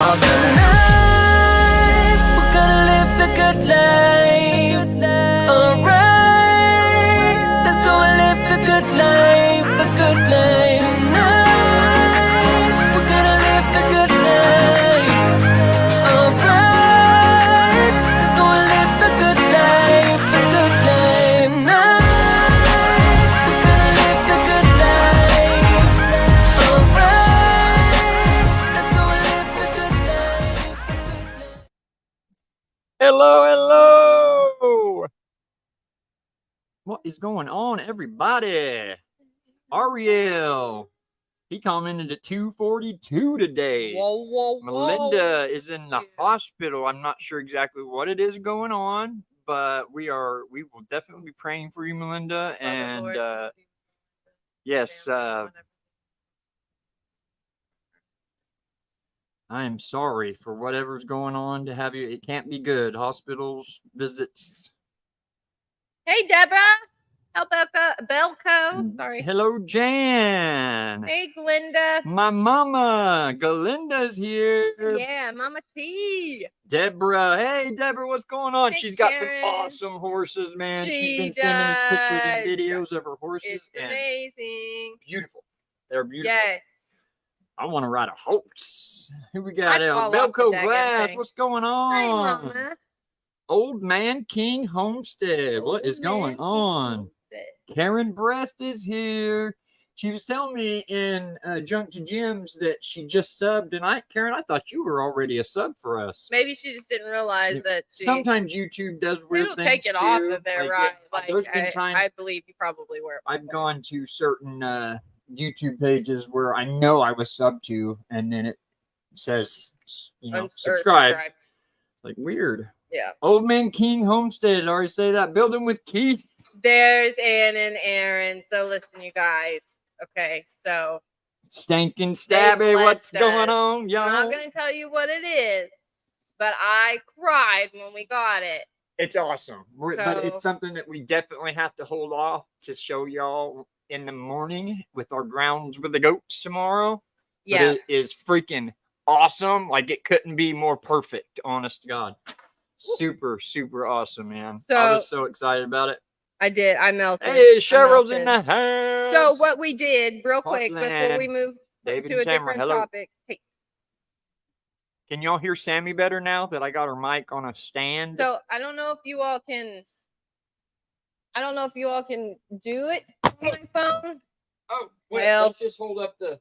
Tonight, we're gonna live the good life. Alright, let's go and live the good life, the good life. Tonight, we're gonna live the good life. Alright, let's go and live the good life, the good life. Tonight, we're gonna live the good life. Alright, let's go and live the good life, the good life. Hello. What is going on, everybody? Ariel, he commented at 2:42 today. Whoa. Melinda is in the hospital. I'm not sure exactly what it is going on, but we will definitely be praying for you, Melinda. And yes, I am sorry for whatever's going on to have you. It can't be good. Hospitals, visits. Hey, Deborah. Oh, Belco. Sorry. Hello, Jan. Hey, Glinda. My mama, Galinda's here. Yeah, Mama T. Deborah. Hey, Deborah, what's going on? Hey, She's got Karen. some awesome horses, man. She's She been sending us pictures and does. videos of her horses. It's and amazing. beautiful. They're beautiful. Yes. I want to ride a horse. Who we got I'd out? fall off the Belco daggone Glass. thing. What's going Hi, on? Mama. Old Man King Homestead. What is going on? Karen Breast is here. She was telling me in Junk to Gems that she just subbed, and Karen, I thought you were already a sub for us. Maybe she just didn't realize that she... Sometimes YouTube does weird It'll things take it too. off of there, right? Yeah, there's been times I believe you probably were. I've gone to certain YouTube pages where I know I was subbed to, and then it says, subscribe. Like weird. Yeah. Old Man King Homestead. Did I already say that? Building with Keith. There's Ann and Aaron. So listen, you guys. Okay, so Stinking Stabby, what's going us. on, y'all? I'm not gonna tell you what it is, but I cried when we got it. It's awesome, but it's something that we definitely have to hold off to show y'all in the morning with our grounds with the goats tomorrow. Yeah, but it is freaking awesome. Like it couldn't be more perfect. Honest to God, super awesome, man. So, I was so excited about it. I did. I melted. Hey, Cheryl's in the house. So what we did, real quick, before we move David to a Tamara, different hello. topic. Hey. Can y'all hear Sammy better now that I got her mic on a stand? So I don't know if you all can. I don't know if you all can do it on my phone. Oh, wait, well, let's just hold up the.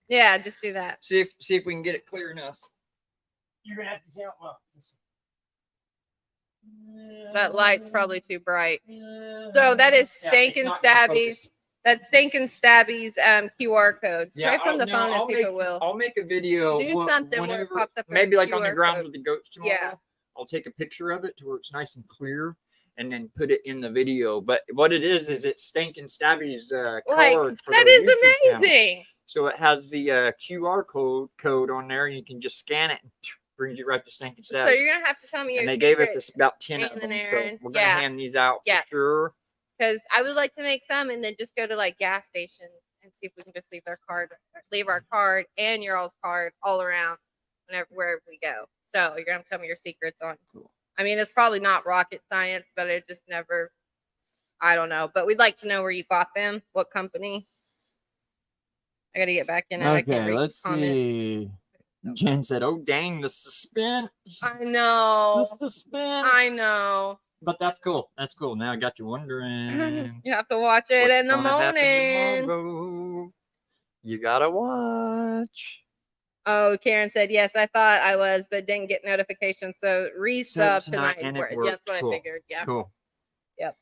Yeah, just do that. See if we can get it clear enough. You're gonna have to tell. Well, that light's probably too bright. So that is Stinkin' Stabby's. That's Stinkin' Stabby's QR code. Try from the phone and see if it will. I'll make a video. Do something where it pops up. Maybe like on the ground with the goats tomorrow. Yeah. I'll take a picture of it to where it's nice and clear, and then put it in the video. But what it is it's Stinkin' Stabby's card for that their is YouTube amazing. channel. So it has the QR code on there, and you can just scan it. And brings you right to Stinkin' Stabby. So you're gonna have to tell me your. And they gave us about 10 of them. So we're gonna hand these out for sure. Because I would like to make some and then just go to like gas stations and see if we can just leave our card and your all's card all around wherever we go. So you're gonna tell me your secrets on. Cool. I mean, it's probably not rocket science, but it just never. I don't know, but we'd like to know where you got them, what company. I gotta get back in. Okay, let's see. Jen said, "Oh dang, the suspense." I know. The suspense. I know. But that's cool. That's cool. Now I got you wondering. You have to watch it in the morning. You gotta watch. Oh, Karen said, yes, I thought I was, but didn't get notifications. So resub tonight. And That's what I figured. Yeah. Cool. Yep.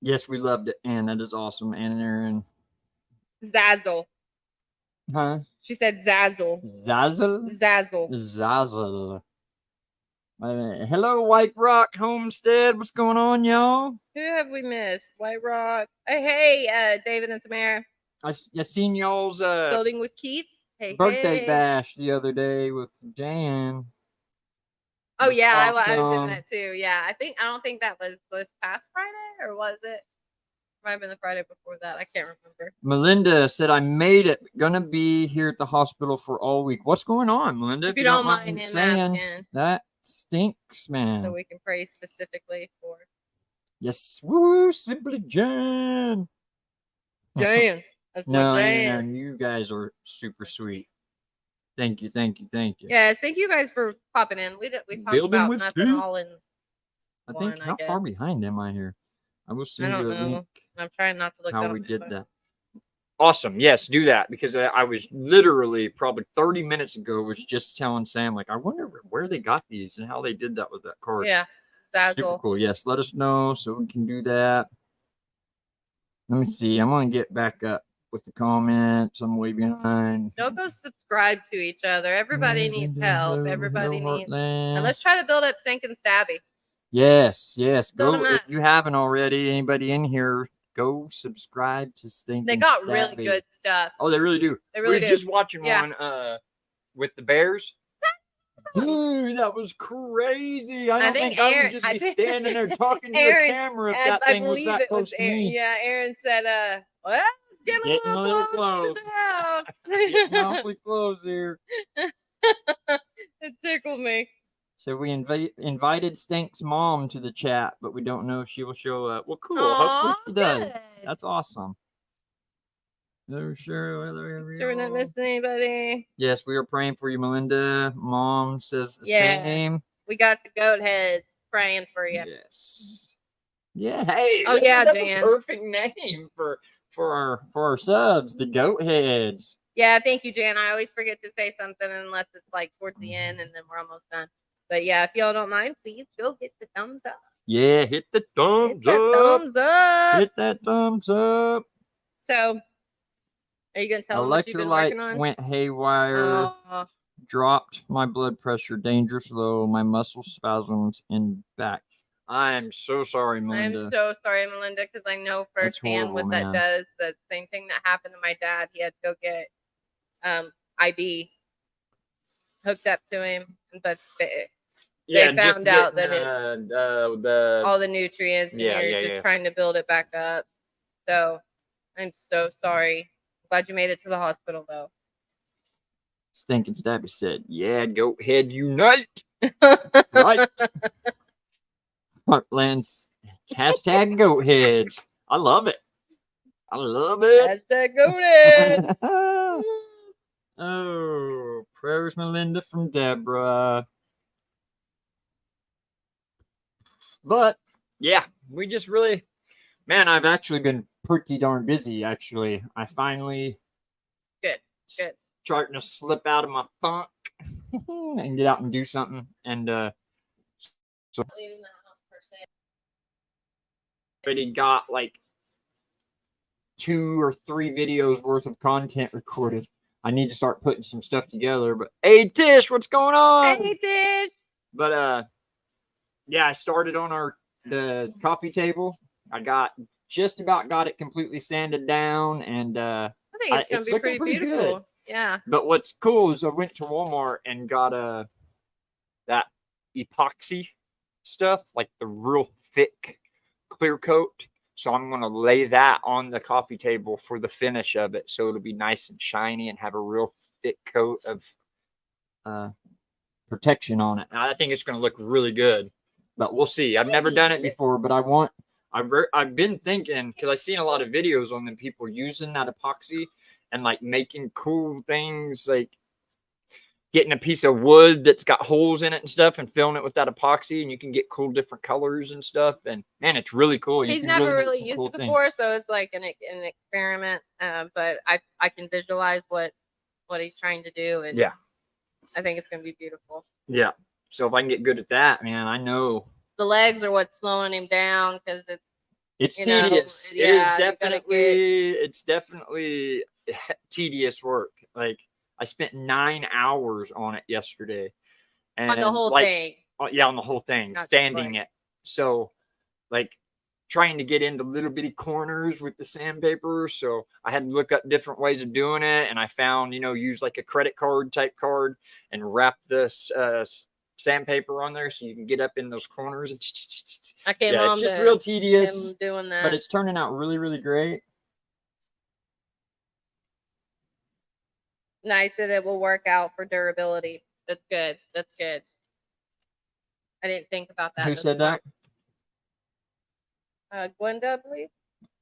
Yes, we loved it. And that is awesome. And Aaron. Zazzle. Huh? She said Zazzle. Zazzle. Hello, White Rock Homestead. What's going on, y'all? Who have we missed? White Rock. Hey, David and Samara. I seen y'all's Building with Keith. Birthday bash the other day with Jan. Oh yeah, awesome. I was doing that too. Yeah, I don't think that was this past Friday, or was it? Might have been the Friday before that. I can't remember. Melinda said, I made it. Gonna be here at the hospital for all week. What's going on, Melinda? If you don't mind him asking, that stinks, man. so we can pray specifically for Yes. Woo, Simply Jan. Jan. That's No, my no, Jan. you guys are super sweet. Thank you, thank you, thank you. Yes, thank you guys for popping in. We talked Building about with nothing two. all in I one, think, how far behind am I here? I will I send don't you a know. link I'm trying not to look how that we on my did phone. that. Awesome. Yes, do that, because I was literally probably 30 minutes ago was just telling Sam, like, I wonder where they got these and how they did that with that card. Yeah, Super Zazzle. cool. Yes, let us know so we can do that. Let me see. I'm going to get back up with the comments. I'm way behind. Don't go subscribe to each other. Everybody needs help. Everybody needs. And let's try to build up Stink and Stabby. Yes, yes. Build Go 'em if up. you haven't already. Anybody in here, go subscribe to Stink. They got really good stuff. Oh, they really do. They really we do. Just watching Yeah. one with the Bears. Dude, that was crazy. I don't think I would just be standing there talking to the camera if that thing was that close to me. Yeah, Aaron said, well, getting a little close to the house. Getting awfully close here. It tickled me. So we invited Stink's mom to the chat, but we don't know if she will show up. Well, cool. Aww, hopefully she does. good. That's awesome. No, sure we're not missing anybody. Yes, we are praying for you, Melinda. Mom says the same. We got the goat heads praying for you. Yes. Yeah. Hey. Oh yeah, that's Jan. A perfect name for our subs, the goat heads. Yeah, thank you, Jan. I always forget to say something unless it's like towards the end, and then we're almost done. But yeah, if y'all don't mind, please go hit the thumbs up. Yeah, hit the thumbs up. Thumbs up. Hit that thumbs up. So, are you gonna tell them what you've been working on? Electrolytes went haywire. Dropped my blood pressure, dangerous low. My muscle spasms in back. I am so sorry, Melinda. I'm so sorry, Melinda, because I know firsthand what that does. The same thing that happened to my dad. He had to go get IV hooked up to him, but they found out that all the nutrients, and you're just trying to build it back up. So I'm so sorry. Glad you made it to the hospital, though. Stinking Stabby said, yeah, goat head unite. Right. Heartlands. Hashtag goat heads. I love it. I love it. Hashtag goat head. Oh, prayers, Melinda, from Deborah. But, yeah, we just really, man, I've actually been pretty darn busy, actually. I finally good starting to slip out of my funk and get out and do something. And so leaving the house per se. Already got like 2 or 3 videos worth of content recorded. I need to start putting some stuff together. But hey, Tish, what's going on? Hey, Tish. But yeah, I started on the coffee table. I just about got it completely sanded down, and I think it's gonna be pretty beautiful. Good. Yeah. But what's cool is I went to Walmart and got that epoxy stuff, like the real thick clear coat. So I'm gonna lay that on the coffee table for the finish of it, so it'll be nice and shiny and have a real thick coat of protection on it. And I think it's gonna look really good. But we'll see. I've never done it before, but I've been thinking, because I've seen a lot of videos on them, people using that epoxy and like making cool things, like getting a piece of wood that's got holes in it and stuff and filling it with that epoxy, and you can get cool different colors and stuff. And man, it's really cool. He's never really used it before, so it's like an experiment. But I can visualize what he's trying to do, and yeah, I think it's gonna be beautiful. Yeah. So if I can get good at that, man, I know the legs are what's slowing him down, because it's tedious. It's definitely tedious work. Like I spent 9 hours on it yesterday, and on the whole thing. Yeah, on the whole thing, not standing it. So like trying to get into little bitty corners with the sandpaper. So I had to look up different ways of doing it, and I found, use like a credit card type card and wrap this sandpaper on there so you can get up in those corners. I came Yeah, home it's just to real tedious, him doing that. but it's turning out really, really great. Nice that it will work out for durability. That's good. That's good. I didn't think about that. Who That's said that? smart. Gwenda, I believe.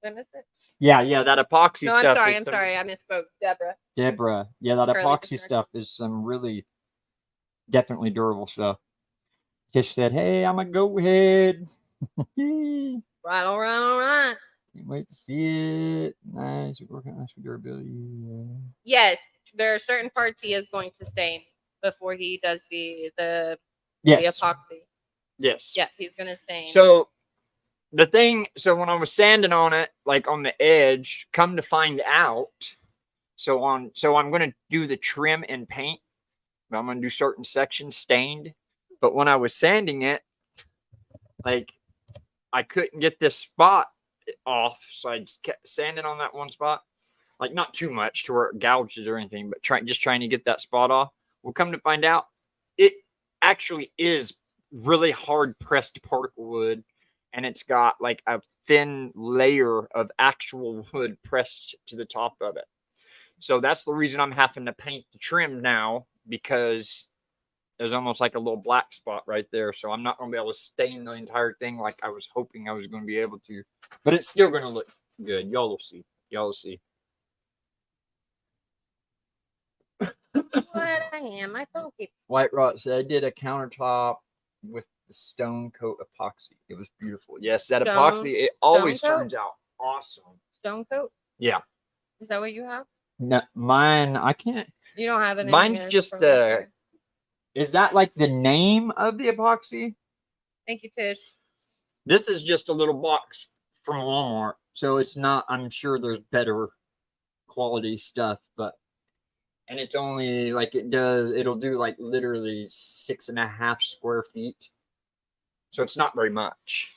Did I miss it? Yeah, that epoxy No, I'm stuff. sorry. is I'm some- sorry. I misspoke. Deborah. Deborah. Yeah, that Curly epoxy different. stuff is some really definitely durable stuff. Tish said, "Hey, I'm a go ahead." Can't Right, all right, all right. wait to see it. Nice. We're working on nice for durability. Yes, there are certain parts he is going to stain before he does the Yes. epoxy. Yes. Yeah, he's gonna stain. So the thing, so when I was sanding on it, like on the edge, come to find out, so I'm gonna do the trim and paint. I'm gonna do certain sections stained, but when I was sanding it, like I couldn't get this spot off, so I just kept sanding on that one spot, like not too much to where it gouges or anything, but trying to get that spot off. Well, come to find out, it actually is really hard pressed particle wood, and it's got like a thin layer of actual wood pressed to the top of it. So that's the reason I'm having to paint the trim now, because there's almost like a little black spot right there. So I'm not going to be able to stain the entire thing like I was hoping I was going to be able to. But it's still going to look good. Y'all will see. Y'all will see. What I am, my phone keeps. White Rock said, I did a countertop with the stone coat epoxy. It was beautiful. Yes, that epoxy, it always coat? turns out awesome. Stone coat. Yeah. Is that what you have? No, mine, I can't. You don't have it. In Mine's here just from yesterday. is that like the name of the epoxy? Thank you, Tish. This is just a little box from Walmart. So it's not, I'm sure there's better quality stuff, but, and it's only like it'll do like literally 6.5 square feet. So it's not very much,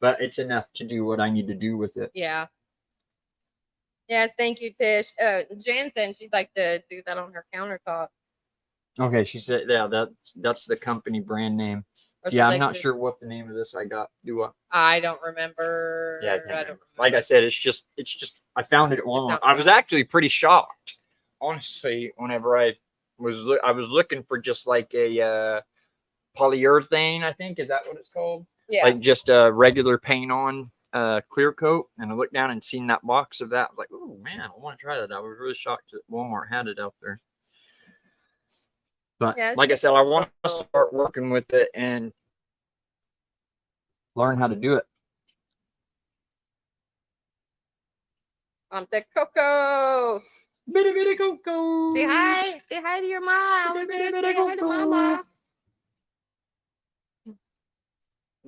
but it's enough to do what I need to do with it. Yeah. Yes, thank you, Tish. Jan said she'd like to do that on her countertop. Okay, she said, yeah, that's the company brand name. Or Yeah, she'd I'm like not to- sure what the name of this I got. I don't remember. Yeah, I can't remember. Like I said, it's just I found it at Walmart. outside. I was actually pretty shocked, honestly. Whenever I was looking for just like a polyurethane, I think, is that what it's called? Yeah. Like just a regular paint on clear coat, and I looked down and seen that box of that. I was like, oh man, I want to try that. I was really shocked that Walmart had it out there. But Yeah, like I said, I want to start working with it and learn how to do it. The Coco. Bitty bitty Coco. Say hi. Say hi to your mom. Bitty, Everybody bitty, say hi to Coco. mama.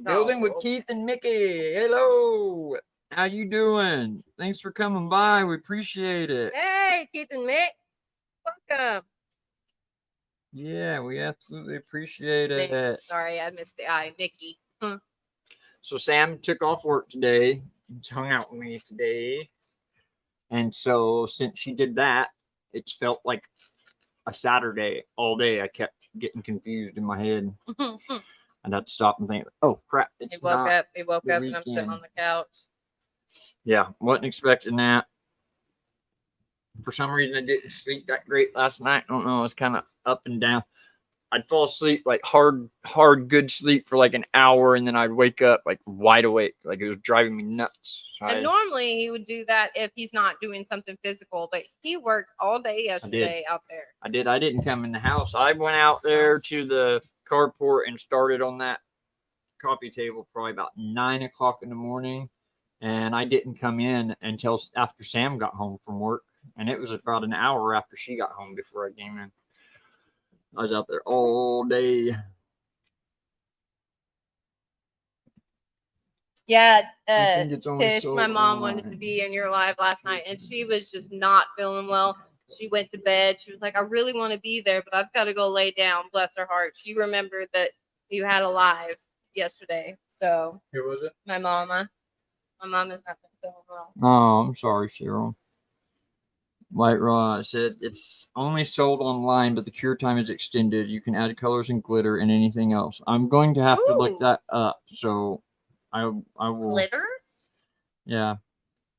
Building with Keith and Mickey. Hello. How you doing? Thanks for coming by. We appreciate it. Hey, Keith and Mick. Welcome. Yeah, we absolutely appreciate it. Mick. Sorry, I missed the I. Mickey. So Sam took off work today. He's hung out with me today. And so since she did that, it's felt like a Saturday all day. I kept getting confused in my head. I'd have to stop and think, oh crap, it's He woke not up. He woke the up, and I'm sitting weekend. on the couch. Yeah, wasn't expecting that. For some reason, I didn't sleep that great last night. I don't know. I was kind of up and down. I'd fall asleep like hard, good sleep for like an hour, and then I'd wake up like wide awake. Like it was driving me nuts. So And normally he would do that if he's not doing something physical, but he worked all day yesterday out there. I didn't come in the house. I went out there to the carport and started on that coffee table probably about 9 o'clock in the morning. And I didn't come in until after Sam got home from work. And it was about an hour after she got home before I came in. I was out there all day. Yeah, think it's only Tish, so my mom long. wanted to be in your live last night, and she was just not feeling well. She went to bed. She was like, I really want to be there, but I've got to go lay down. Bless her heart. She remembered that you had a live yesterday. So Who was it? my mama. My mom has not been feeling well. Oh, I'm sorry, Cheryl. White Raw said it's only sold online, but the cure time is extended. You can add colors and glitter and anything else. I'm going to have to look Ooh. that up. So I will. Glitter? Yeah.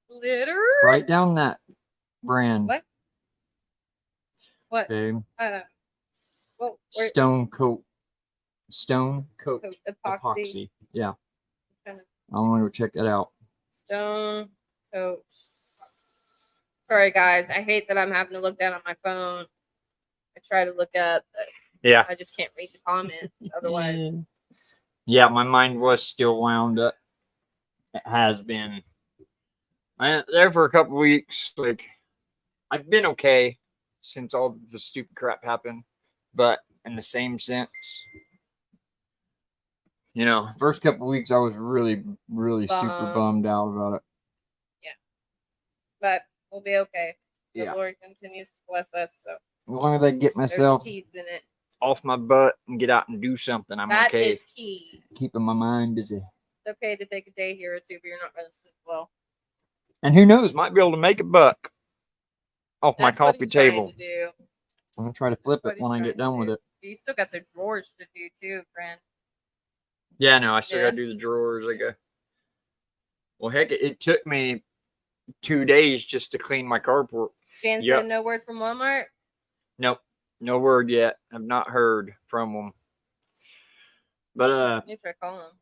Glitter? Write down that brand. What? What? Okay. Well, Stone Coat epoxy. Yeah. I want to go check that out. Stone Coat. Sorry, guys. I hate that I'm having to look down on my phone. I try to look up, but Yeah. I just can't read the comments. Otherwise, yeah, my mind was still wound up. It has been. I there for a couple weeks. Like, I've been okay since all the stupid crap happened, but in the same sense, you know, first couple weeks I was really, really super bummed out about it. Yeah, but we'll be okay. The Yeah. Lord continues to bless us, so As long as I get myself there's peace in it. off my butt and get out and do something, I'm That okay. is key. Keeping my mind busy. It's okay to take a day here or two, but you're not going to sleep well. And who knows, might be able to make a buck off my That's what coffee he's trying table. to do. I'm gonna try to flip That's it what when I he's get trying done to with do. it. You still got the drawers to do too, friend. Yeah, no, I still Yeah. gotta do the drawers. I got. Well, heck, it took me 2 days just to clean my carport. Jan Yep. said no word from Walmart. Nope, no word yet. I've not heard from them. But You try calling them.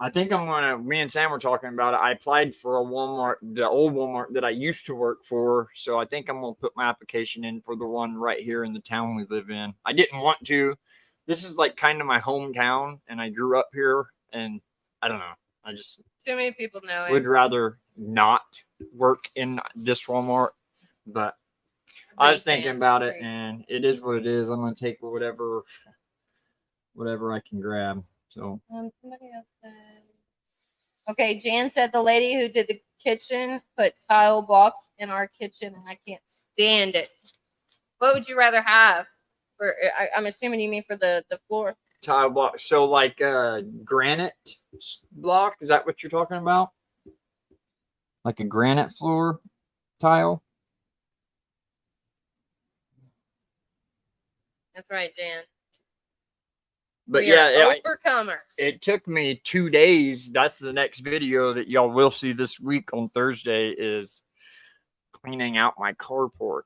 I think I'm gonna. Me and Sam were talking about it. I applied for a Walmart, the old Walmart that I used to work for. So I think I'm gonna put my application in for the one right here in the town we live in. I didn't want to. This is like kind of my hometown, and I grew up here. And I don't know. I just Too many people know would it. rather not work in this Walmart. But I was thinking about it, and it is what it is. I'm gonna take whatever I can grab. So Somebody else said. Okay, Jan said the lady who did the kitchen put tile blocks in our kitchen, and I can't stand it. What would you rather have? For I'm assuming you mean for the floor. tile block. So like granite block. Is that what you're talking about? Like a granite floor tile? That's right, Jan. But We are yeah, overcomers. it took me 2 days. That's the next video that y'all will see this week on Thursday is cleaning out my carport.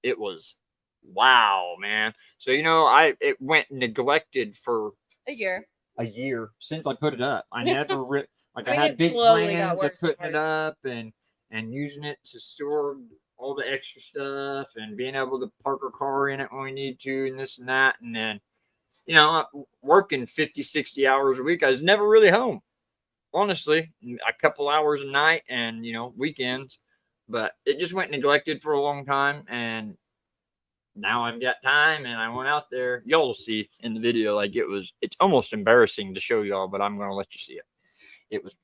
It was wow, man. So you know, it went neglected for a year since I put it up. I never I mean, had it big slowly got plans worse of putting and it worse. up and using it to store all the extra stuff and being able to park a car in it when we need to and this and that. And then, you know, working 50, 60 hours a week, I was never really home. Honestly, a couple hours a night and, you know, weekends. But it just went neglected for a long time. And now I've got time and I went out there. Y'all will see in the video, like it's almost embarrassing to show y'all, but I'm going to let you see it. It was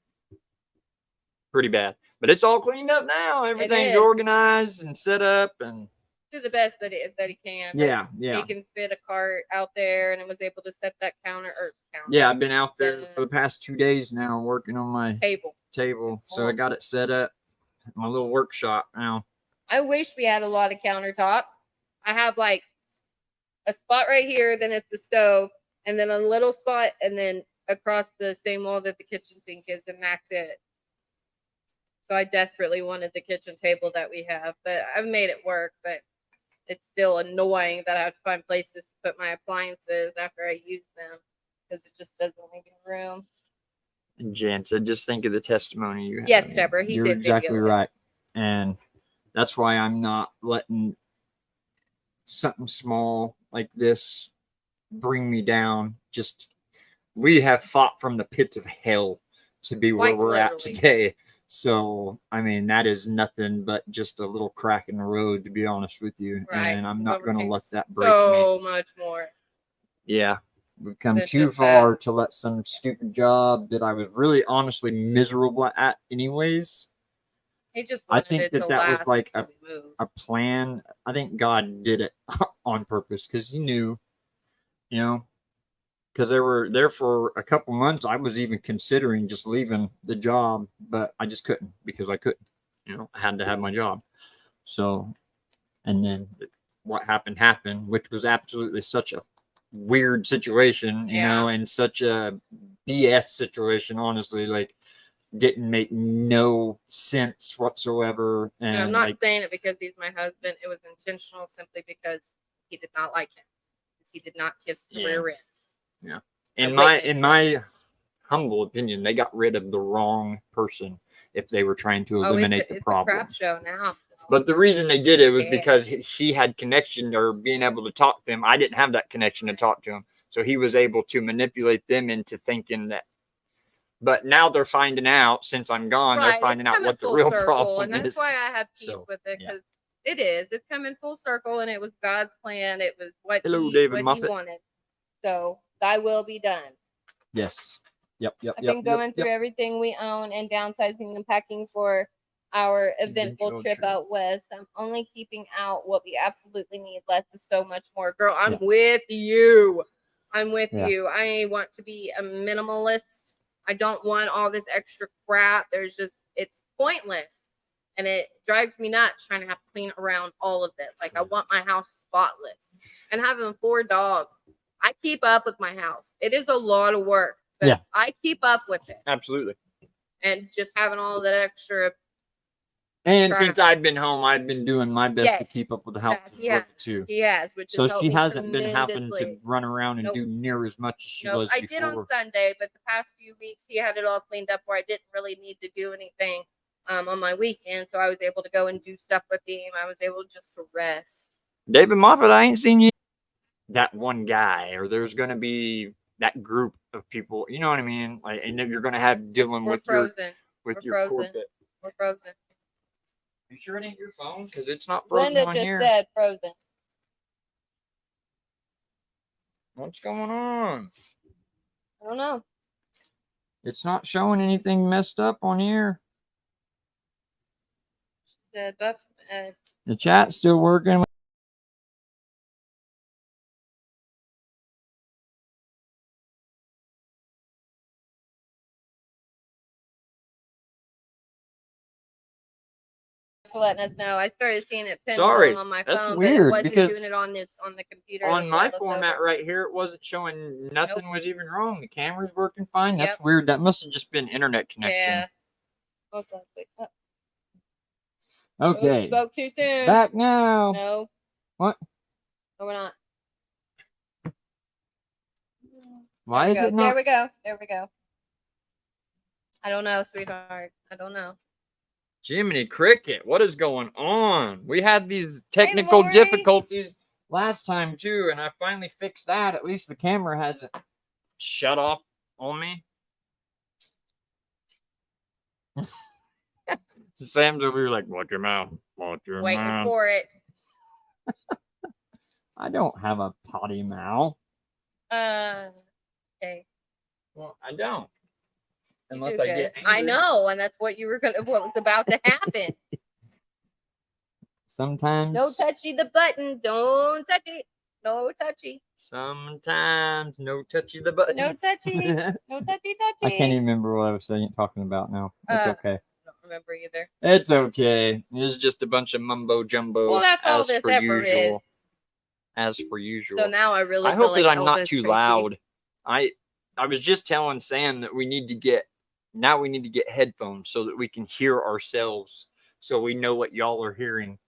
pretty bad, but it's all cleaned up now. Everything's organized and set up and do the best that he can. Yeah. He can fit a cart out there and it was able to set that counter. Yeah, I've been out there for the past 2 days now working on my table. So I got it set up, my little workshop now. I wish we had a lot of countertop. I have like a spot right here, then it's the stove, and then a little spot, and then across the same wall that the kitchen sink is, and that's it. So I desperately wanted the kitchen table that we have, but I've made it work. But it's still annoying that I have to find places to put my appliances after I use them because it just doesn't leave any room. And Jan said, just think of the testimony you have. Yes, Deborah, You're exactly right. And that's why I'm not letting something small like this bring me down. Just we have fought from the pits of hell to be where we're at today. So I mean that is nothing but just a little crack in the road, to be honest with you. Right. And I'm not going to let that break me. So much more. Yeah, we've come too far to let some stupid job that I was really honestly miserable at anyways. I think that was like a plan. I think God did it on purpose because he knew, you know, because they were there for a couple months. I was even considering just leaving the job, but I just couldn't because I couldn't, you know, I had to have my job. So, and then what happened, which was absolutely such a weird situation, you know, and such a BS situation, honestly, like didn't make no sense whatsoever. And I'm And not like, saying it because he's my husband. It was intentional simply because he did not like him. Because he did not kiss the rear end. yeah. I In witnessed my humble opinion, they got rid of the wrong person if they were trying to eliminate the it's problem. a crap show now. But the reason they did it was Yeah. because he had connection or being able to talk to them. I didn't have that connection to talk to him. So he was able to manipulate them into thinking that. But now they're finding out, since I'm gone, they're Right, finding it's out coming what the full real circle, problem and that's is. why I have peace So, with it, yeah. because it is. It's coming full circle, and it was God's plan. It was what Hello, he David what he Moffat. wanted. So thy will be done. Yes. Yep. I've been going through everything we own and downsizing and packing for our eventful Eventual trip trip. out west. I'm only keeping out what we absolutely need. Less is so much more. Girl, I'm Yeah. with you. I'm with Yeah. you. I want to be a minimalist. I don't want all this extra crap. It's pointless. And it drives me nuts trying to have to clean around all of it. Like, I want my house spotless. And having 4 dogs, I keep up with my house. It is a lot of work, but Yeah. I keep up with it. Absolutely. And just having all that extra. And Trying since to- I've been home, I've been doing my best to Yes. keep up with the house He has. too. He has, which So has helped she me hasn't been having to tremendously. run around and Nope. do near as much as she Nope, was I before. did on Sunday, but the past few weeks he had it all cleaned up where I didn't really need to do anything on my weekend. So I was able to go and do stuff with him. I was able just to rest. David Moffat, I ain't seen you. That one guy, or there's going to be that group of people. You know what I mean? Like, and then you're going to have dealing We're with your frozen. with We're your frozen. corporate. We're frozen. You sure it ain't your phone? Because it's not frozen Linda on just here. said frozen. What's going on? I don't know. It's not showing anything messed up on here. She said, but The chat's still working. for letting us know. I started seeing it pinned Sorry, on my that's phone, but weird, it wasn't because doing it on the computer. On before I my looked format over. right here, it wasn't showing nothing Nope. was even wrong. The camera's working fine. That's Yep. weird. That must have just been internet connection. Yeah. Most likely. Okay. Spoke too soon. Back now. No. What? No, we're not. Why is it not? There we go. There we go. I don't know, sweetheart. I don't know. Jiminy Cricket, what is going on? We had these technical Lori. difficulties last time too, and I finally fixed that. At least the camera hasn't shut off on me. Sam's over here like, watch your mouth. Watch your Waiting mouth. for it. I don't have a potty mouth. Okay. Well, I don't. You Unless do I good. get I angry. know, and that's what what was about to happen. Sometimes. No touchy the button. Don't touch it. No touchy. Sometimes. No touchy the button. No touchy. No touchy touchy. I can't even remember what I was talking about now. It's okay. I don't remember either. It's okay. It's just a bunch of mumbo jumbo. Well, that's all as this per ever usual. is. As per usual. So now I really I feel hope like that I'm not Elvis too Presley. loud. I was just telling Sam that we need to get headphones so that we can hear ourselves, so we know what y'all are hearing.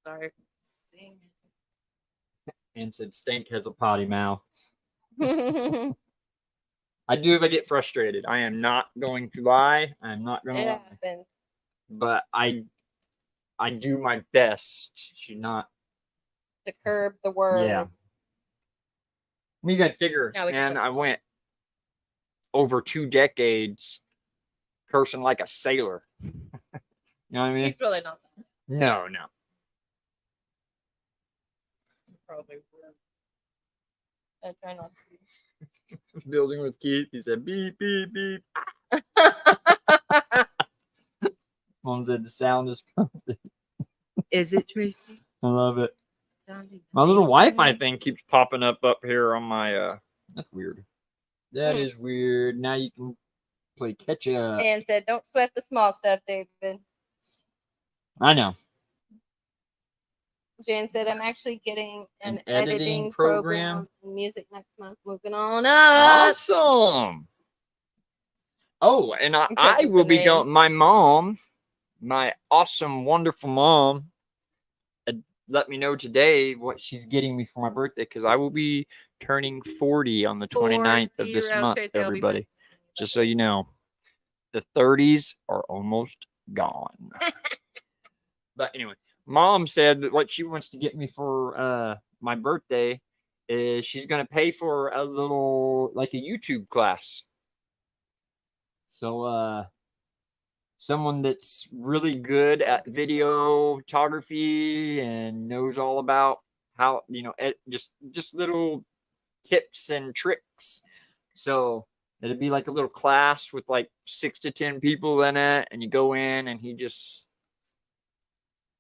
Sorry. And said Stank has a potty mouth. I do if I get frustrated. I am not going to lie. I'm not going to It lie. happens. But I do my best to not. To curb the word. Yeah. You got to figure, Now we can man, go. I went over 2 decades cursing like a sailor. You know what I mean? He's really not that. No. Probably would. I try not to. Building with Keith, he said beep beep beep. Mom said the sound is perfect. Is it, Tracy? I love it. Sounding My little amazing. Wi-Fi thing keeps popping up here on my. That's weird. That is weird. Now you can play catch up. And said, "Don't sweat the small stuff, David." I know. Jan said, "I'm actually getting an editing editing program. program in music next month. Moving on up." Awesome. Oh, and I Because of will the be name. going. My mom, my awesome, wonderful mom, let me know today what she's getting me for my birthday because I will be turning 40 on the 29th of this 40, month, Tracy, I'll be everybody. missing you, Just so you know, the 30s are almost gone. But anyway, mom said that what she wants to get me for my birthday is she's going to pay for a little, like a YouTube class. So, someone that's really good at videography and knows all about how, just little tips and tricks. So it'd be like a little class with like 6 to 10 people in it, and you go in and he just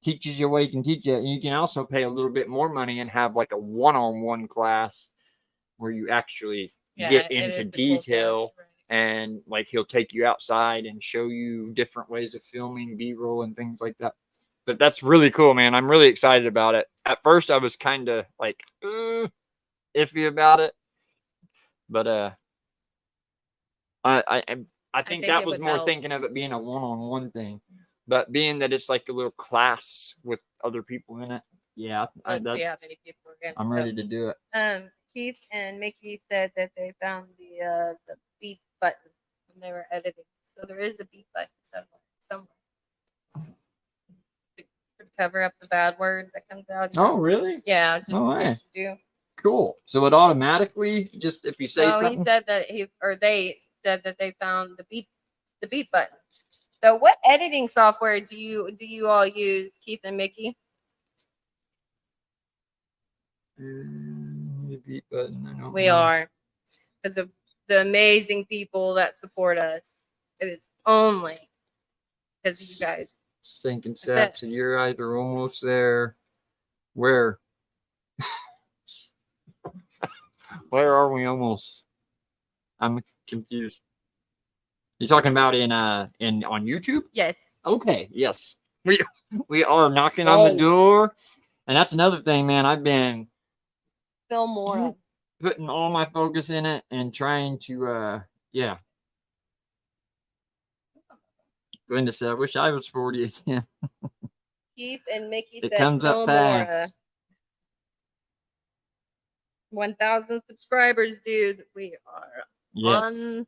teaches you what he can teach you. And you can also pay a little bit more money and have like a one-on-one class where you actually get into detail. And like he'll take you outside and show you different ways of filming B-roll and things like that. But that's really cool, man. I'm really excited about it. At first I was kind of like iffy about it. But I think that was more thinking of it being a one-on-one thing. But being that it's like a little class with other people in it, yeah, Let's see how many people are going. I'm ready to do it. Keith and Mickey said that they found the beep button when they were editing. So there is a beep button somewhere. To cover up the bad word that comes out. Oh, really? Yeah. Just Oh, hey. do. Cool. So it automatically just if you say something. He said that they said that they found the beep button. So what editing software do you all use, Keith and Mickey? The beat button. I don't We know. are, because of the amazing people that support us. It is only because of you guys. Sinking Sap said you're either almost there. Where? Where are we almost? I'm confused. You talking about in on YouTube? Yes. Okay. Yes. We are knocking on the door, and that's another thing, man. I've been Film more. Putting all my focus in it and trying to yeah. Glenda said, I wish I was 40 again. Keith and Mickey It said comes up fast. 1,000 subscribers, dude. We are on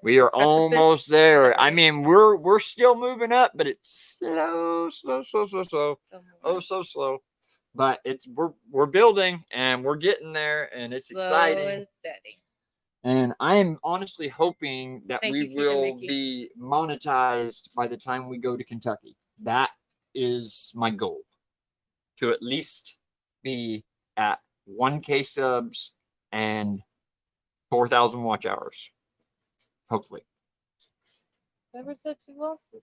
we are almost there. I mean, we're still moving up, but it's slow. Oh, so slow. But we're building and we're getting there, and it's exciting and steady. And I am honestly hoping that we will be monetized by the time we go to Kentucky. That is my goal, to at least be at 1K subs and 4,000 watch hours. Hopefully. Never said you lost it.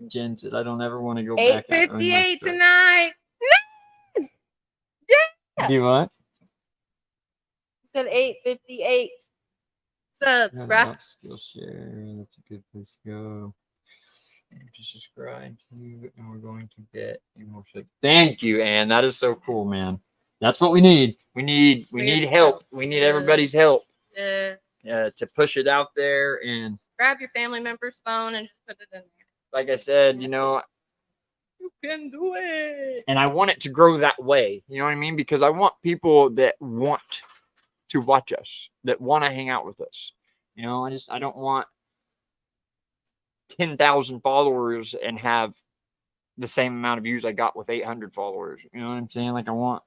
Jen said, I don't ever want to go back. 8:58 tonight. Yes! Yeah. Do what? Said 8:58. Sub, right? Skill share. That's a good place to go. To subscribe to you, and we're going to get you more. Thank you, Ann. That is so cool, man. That's what we need. We need help. We need everybody's help. To push it out there and grab your family member's phone and just put it in there. Like I said, you can do it. And I want it to grow that way. You know what I mean? Because I want people that want to watch us, that want to hang out with us. I don't want 10,000 followers and have the same amount of views I got with 800 followers. You know what I'm saying? Like I want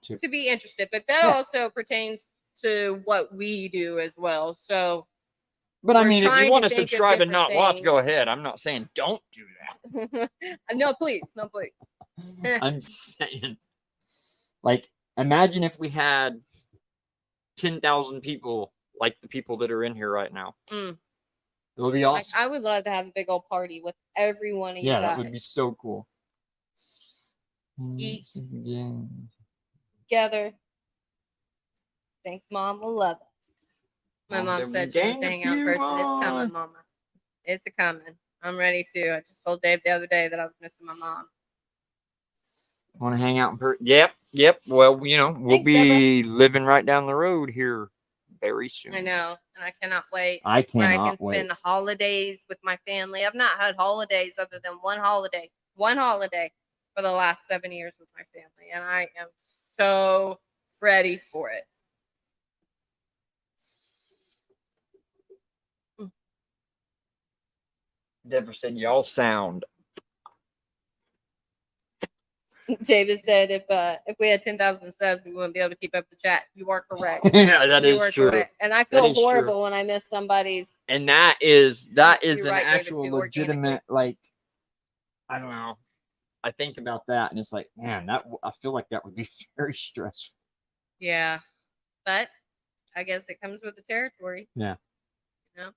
to be interested, but that also pertains to what we do as well. So, but I mean, if you want to subscribe and not watch, go ahead. I'm not saying don't do that. No, please. I'm just saying, like, imagine if we had 10,000 people like the people that are in here right now. It would be awesome. I would love to have a big old party with every one of you guys. Yeah, that would be so cool. Eat together. Thanks, Mom. We'll love us. My Mom mom said, said "We she was gained a hanging out in few person. It's on." coming, Mama. It's a coming. I'm ready to. I just told Dave the other day that I was missing my mom. Want to hang out in person? Yep. Well, you know, we'll Thanks, be living right down the road here very soon. I know, and I cannot wait. I When I cannot can wait. spend holidays with my family. I've not had holidays other than one holiday for the last 7 years with my family, and I am so ready for it. Deborah said, "Y'all sound." David said if we had 10,000 subs, we wouldn't be able to keep up the chat. You are correct. Yeah, that You is are true. correct. And I That feel is true. horrible when I miss somebody's. And that is You're an right, David, actual too, organically. legitimate, like, I don't know. I think about that and it's like, man, I feel like that would be very stressful. Yeah, but I guess it comes with the territory. Yeah. You know?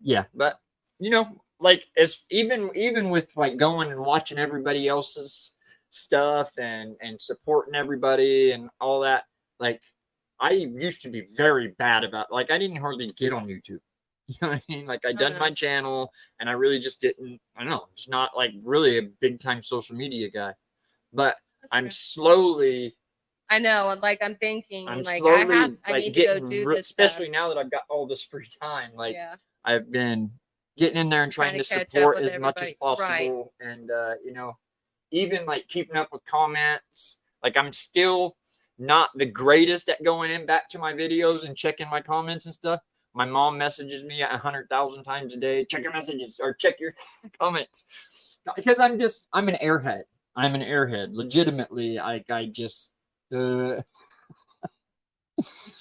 Yeah, but you know, like as even with like going and watching everybody else's stuff and supporting everybody and all that, like I used to be very bad about, like I didn't hardly get on YouTube. You know what I mean? Like I done my channel and I really just didn't, I don't know, it's not like really a big time social media guy. But I'm slowly I know, and like I'm thinking, I'm like slowly I like need to go getting do this especially stuff. now that I've got all this free time. Like Yeah. I've been getting in there and trying to catch up support with as much as everybody. possible, and you know, even like keeping up with comments. Like I'm still not the greatest at going in back to my videos and checking my comments and stuff. My mom messages me 100,000 times a day. Check your messages or check your comments because I'm an airhead. I'm an airhead. Legitimately, I just. It's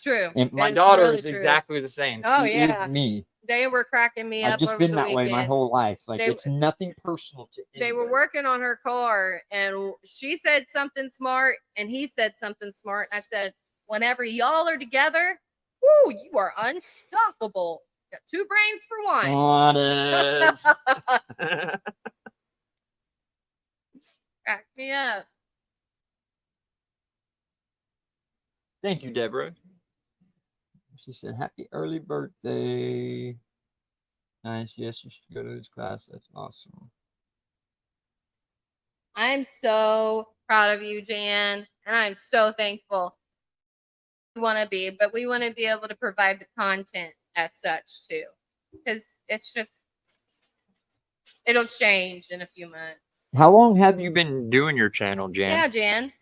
true. And my It's daughter really is true. exactly the same. Oh, She yeah. is me. They were cracking me up. I've just over been the that way my weekend. whole life. Like They- it's nothing personal to They were anybody. working on her car, and she said something smart, and he said something smart. And I said, whenever y'all are together, whoo, you are unstoppable. Got two brains for one. What is? Crack me up. Thank you, Deborah. She said, "Happy early birthday." Nice. Yes, you should go to his class. That's awesome. I'm so proud of you, Jan, and I'm so thankful. We want to be, but we want to be able to provide the content as such too, because it's just it'll change in a few months. How long have you been doing your channel, Jan? Yeah, Jan.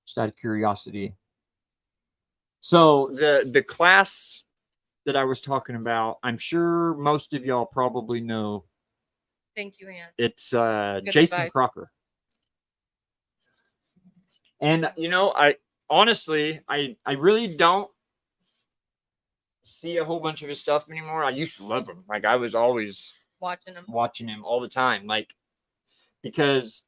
Just out of curiosity. So the class that I was talking about, I'm sure most of y'all probably know. Thank you, Ann. It's Good Jason advice. Crocker. And you know, I honestly really don't see a whole bunch of his stuff anymore. I used to love him. Like I was always Watching him all the time. Like because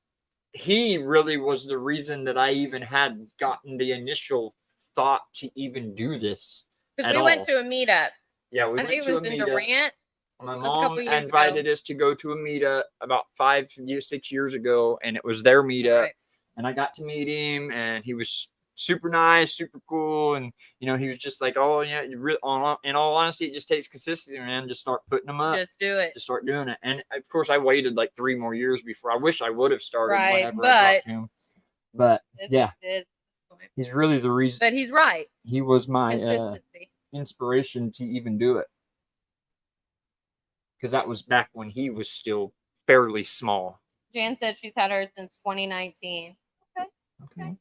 he really was the reason that I even had gotten the initial thought to even do this. Because we went to a meetup. Yeah, we I went think to it a was in meetup. Durant. My It was a mom couple years invited ago. us to go to a meetup about 6 years ago, and it was their meetup. Right. And I got to meet him, and he was super nice, super cool, and you know, he was just like, "Oh yeah, in all honesty, it just takes consistency, man. Just start putting them up. Just do it. Just start doing it." And of course, I waited like 3 more years before. I wish I would have started Right, whenever I got to him. But yeah, This he's really the reason. But he's right. He was my Consistency. inspiration to even do it. Because that was back when he was still fairly small. Jan said she's had her since 2019. Okay.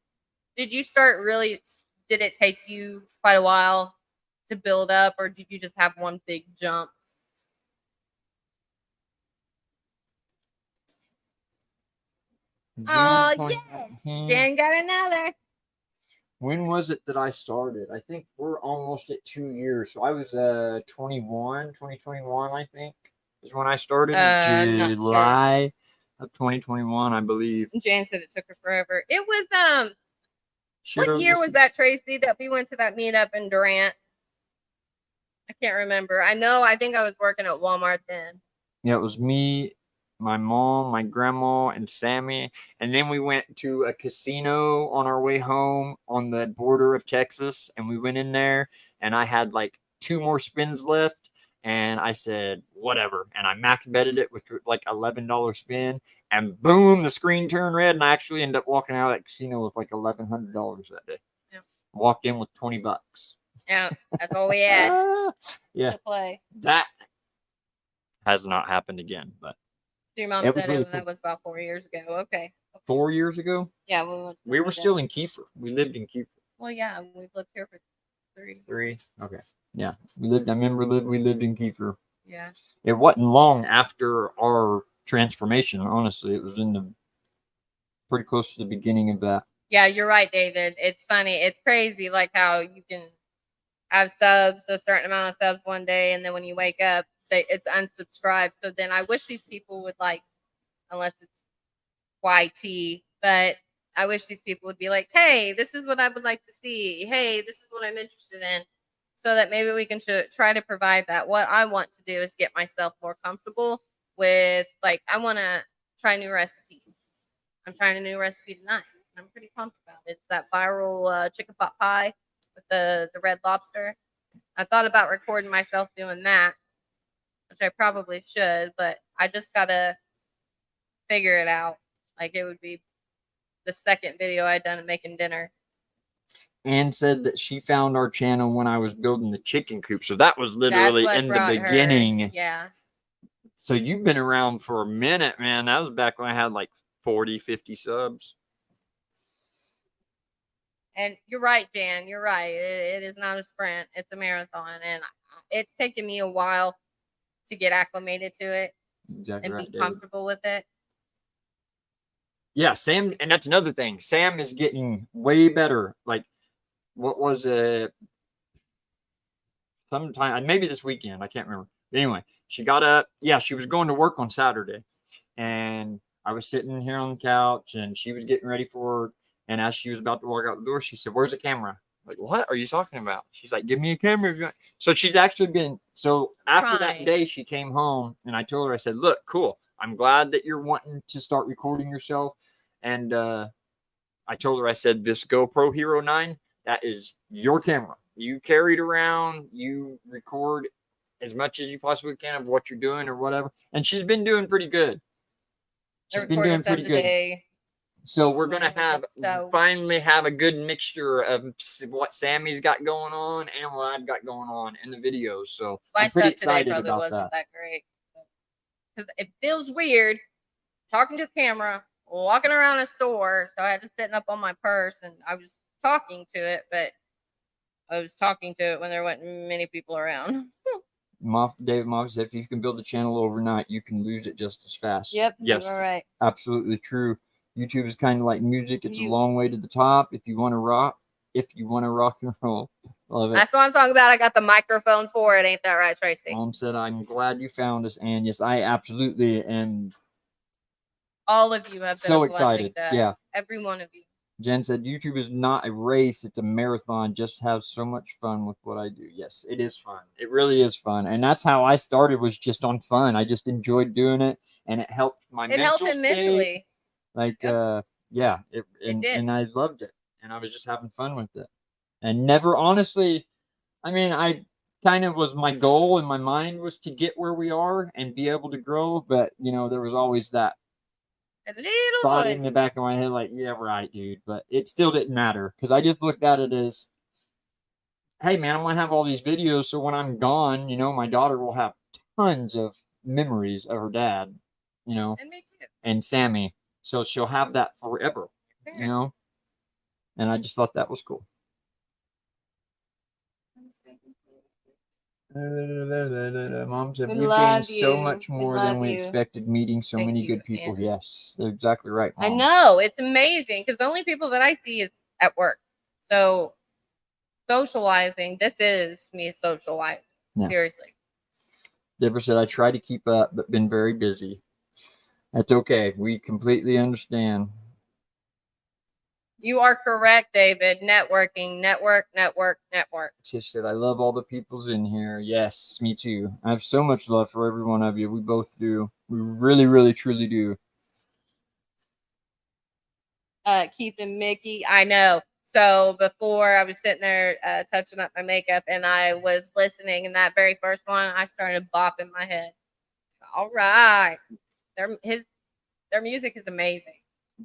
Did you start really? Did it take you quite a while to build up, or did you just have one big jump? Oh, yes. Jan got another. When was it that I started? I think we're almost at 2 years. So I was 2021, I think, is when I started. July of 2021, I believe. Jan said it took her forever. It was what year was that, Tracy, that we went to that meetup in Durant? I can't remember. I think I was working at Walmart then. Yeah, it was me. my mom, my grandma, and Sammy. And then we went to a casino on our way home on the border of Texas. And we went in there, and I had like 2 more spins left. And I said, whatever. And I max betted it with like $11 spin. And boom, the screen turned red. And I actually ended up walking out of that casino with like $1,100 that day. Yep. Walked in with $20. Yeah, that's all we had Yeah, to play. that has not happened again. But Your mom it was said really that cool. was about 4 years ago. Okay. 4 years ago, Yeah, we were still in Kiefer. We lived in Kiefer. Well, yeah, we've lived here for 3. 3. Okay. Yeah, we lived. I remember we lived in Kiefer. Yeah. It wasn't long after our transformation. Honestly, it was in the pretty close to the beginning of that. Yeah, you're right, David. It's funny. It's crazy, like how you can have subs, a certain amount of subs one day, and then when you wake up, it's unsubscribed. So then I wish these people would like, unless it's YT, but I wish these people would be like, hey, this is what I would like to see. Hey, this is what I'm interested in. So that maybe we can try to provide that. What I want to do is get myself more comfortable with, like, I want to try new recipes. I'm trying a new recipe tonight. I'm pretty pumped about it. It's that viral chicken pot pie with the red lobster. I thought about recording myself doing that, which I probably should, but I just gotta figure it out. Like, it would be the second video I'd done of making dinner. Anne said that she found our channel when I was building the chicken coop. So that was literally in the beginning. Her. Yeah. So you've been around for a minute, man. That was back when I had like 40, 50 subs. And you're right, Jan. You're right. It is not a sprint. It's a marathon. And it's taken me a while to get acclimated to it. Exactly. And be comfortable with it. Yeah, Sam, and that's another thing. Sam is getting way better. Like, what was it? Sometime, maybe this weekend. I can't remember. But anyway, she got up. Yeah, she was going to work on Saturday. And I was sitting here on the couch, and she was getting ready for work. And as she was about to walk out the door, she said, "Where's the camera?" I'm like, what are you talking about? She's like, "Give me a camera." So she's actually been. So after that day, she came home, and I told her, I said, "Look, cool. I'm glad that you're wanting to start recording yourself." And I told her, I said, "This GoPro Hero 9, that is your camera. You carry it around. You record as much as you possibly can of what you're doing or whatever." And she's been doing pretty good. She's been doing pretty good. So we're going to finally have a good mixture of what Sammy's got going on and what I've got going on in the videos. So I'm pretty excited about that. Wasn't that great. Because it feels weird talking to a camera, walking around a store. So I had to sit up on my purse and I was talking to it, but I was talking to it when there weren't many people around. David Moff said, if you can build a channel overnight, you can lose it just as fast. Yep. Yes. All right. Absolutely true. YouTube is kind of like music. It's a long way to the top. If you want to rock and roll, love it. That's what I'm talking about. I got the microphone for it. Ain't that right, Tracy? Mom said, "I'm glad you found us." And yes, I absolutely am. All of you have been so excited. Yeah. Every one of you. Jen said, "YouTube is not a race. It's a marathon. Just have so much fun with what I do." Yes, it is fun. It really is fun. And that's how I started, was just on fun. I just enjoyed doing it. And it helped my mental state. It helped him mentally. Like, yeah, it did. And I loved it. And I was just having fun with it. And never, honestly, I mean, I kind of was, my goal in my mind was to get where we are and be able to grow. But, you know, there was always that thought in the back of my head, like, yeah, right, dude. But it still didn't matter, because I just looked at it as, hey, man, I'm going to have all these videos. So when I'm gone, you know, my daughter will have tons of memories of her dad, you know, and me too. And Sammy. So she'll have that forever, you know? And I just thought that was cool. Mom said, we've gained so much more than we expected, meeting so many good people. Andy. Yes, they're exactly right, Mom. I know. It's amazing, because the only people that I see is at work. So socializing, this is me socializing. Yeah. Seriously. Deborah said, I try to keep up, but been very busy. That's okay. We completely understand. You are correct, David. Networking, network. Tish said, I love all the peoples in here. Yes, me too. I have so much love for every one of you. We both do. We really, really, truly do. Keith and Mickey. I know. So before I was sitting there touching up my makeup and I was listening, and that very first one, I started bopping my head. All right. Their music is amazing.